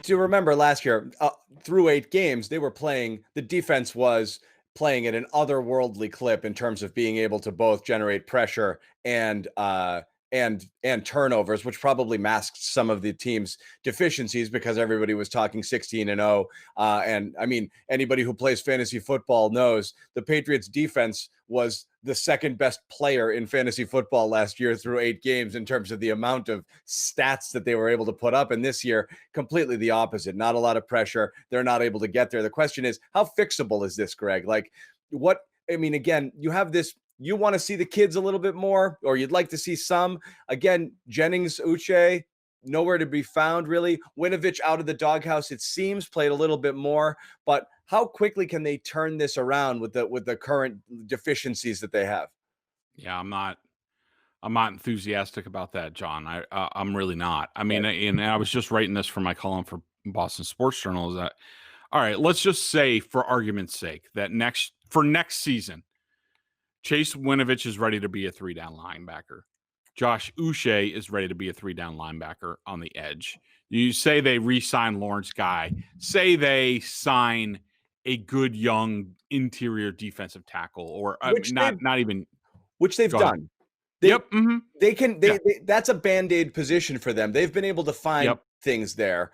to remember last year, through 8 games, the defense was playing at an otherworldly clip in terms of being able to both generate pressure and turnovers, which probably masked some of the team's deficiencies because everybody was talking 16-0. And I mean, anybody who plays fantasy football knows the Patriots defense was the second best player in fantasy football last year through 8 games in terms of the amount of stats that they were able to put up. And this year, completely the opposite. Not a lot of pressure. They're not able to get there. The question is, how fixable is this, Greg? Like, again, you have this. You want to see the kids a little bit more, or you'd like to see some. Again, Jennings, Uche, nowhere to be found, really. Winovich out of the doghouse, it seems, played a little bit more. But how quickly can they turn this around with the current deficiencies that they have? Yeah, I'm not enthusiastic about that, John. I'm really not. I mean, and I was just writing this for my column for Boston Sports Journal. Is that all right? Let's just say, for argument's sake, that next season, Chase Winovich is ready to be a 3-down linebacker. Josh Uche is ready to be a 3-down linebacker on the edge. You say they re-sign Lawrence Guy. Say they sign a good young interior defensive tackle, or not even, which they've done. That's a Band-Aid position for them. They've been able to find things there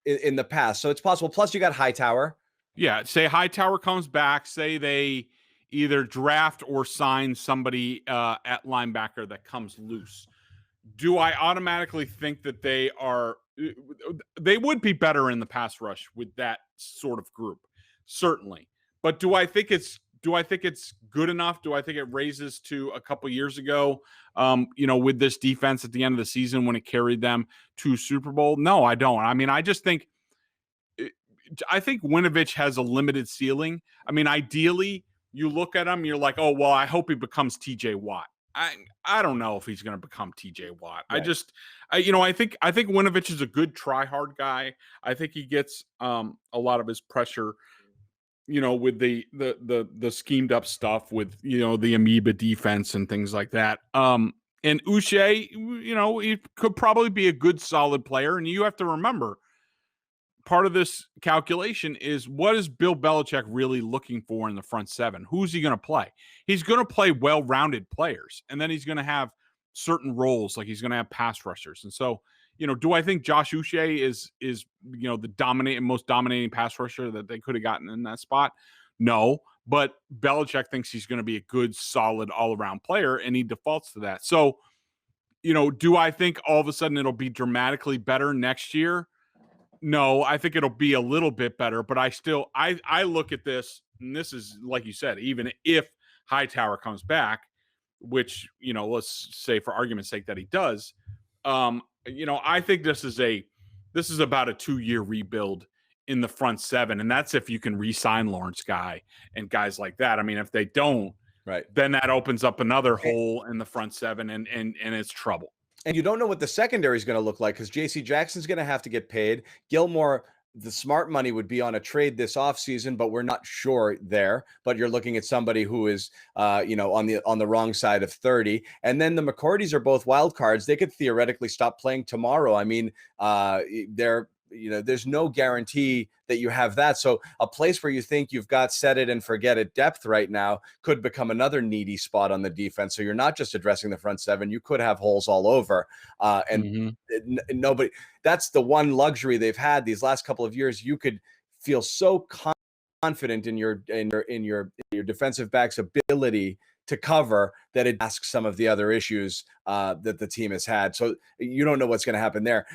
in the past, so it's possible. Plus, you got Hightower. Yeah, say Hightower comes back. Say they either draft or sign somebody at linebacker that comes loose. Do I automatically think that they would be better in the pass rush with that sort of group? Certainly. But do I think it's good enough? Do I think it raises to a couple years ago, with this defense at the end of the season when it carried them to Super Bowl? No, I don't. I mean, I think Winovich has a limited ceiling. I mean, ideally, you look at him, you're like, oh, well, I hope he becomes TJ Watt. I don't know if he's going to become TJ Watt. Right. I think Winovich is a good try hard guy. I think he gets a lot of his pressure, with the schemed up stuff with, the amoeba defense and things like that. And Uche, he could probably be a good solid player. And you have to remember, part of this calculation is, what is Bill Belichick really looking for in the front seven? Who's he going to play? He's going to play well-rounded players, and then he's going to have certain roles, like he's going to have pass rushers. And so, do I think Josh Uche is the most dominating pass rusher that they could have gotten in that spot? No, but Belichick thinks he's going to be a good, solid, all-around player, and he defaults to that. So, do I think all of a sudden it'll be dramatically better next year? No, I think it'll be a little bit better, but I look at this, and this is, like you said, even if Hightower comes back, which, let's say for argument's sake that he does, I think this is about a 2-year rebuild in the front seven, and that's if you can re-sign Lawrence Guy and guys like that. I mean, if they don't, right, then that opens up another hole in the front seven, and it's trouble. And you don't know what the secondary is going to look like, because J.C. Jackson's going to have to get paid. Gilmore, the smart money would be on a trade this offseason, but we're not sure there. But you're looking at somebody who is, on the wrong side of 30. And then the McCourtys are both wild cards. They could theoretically stop playing tomorrow. I mean, there's no guarantee that you have that. So a place where you think you've got set it and forget it depth right now could become another needy spot on the defense. So you're not just addressing the front seven. You could have holes all over. Nobody, that's the one luxury they've had these last couple of years. You could feel so confident in your defensive back's ability to cover that it asks some of the other issues that the team has had. So you don't know what's going to happen there.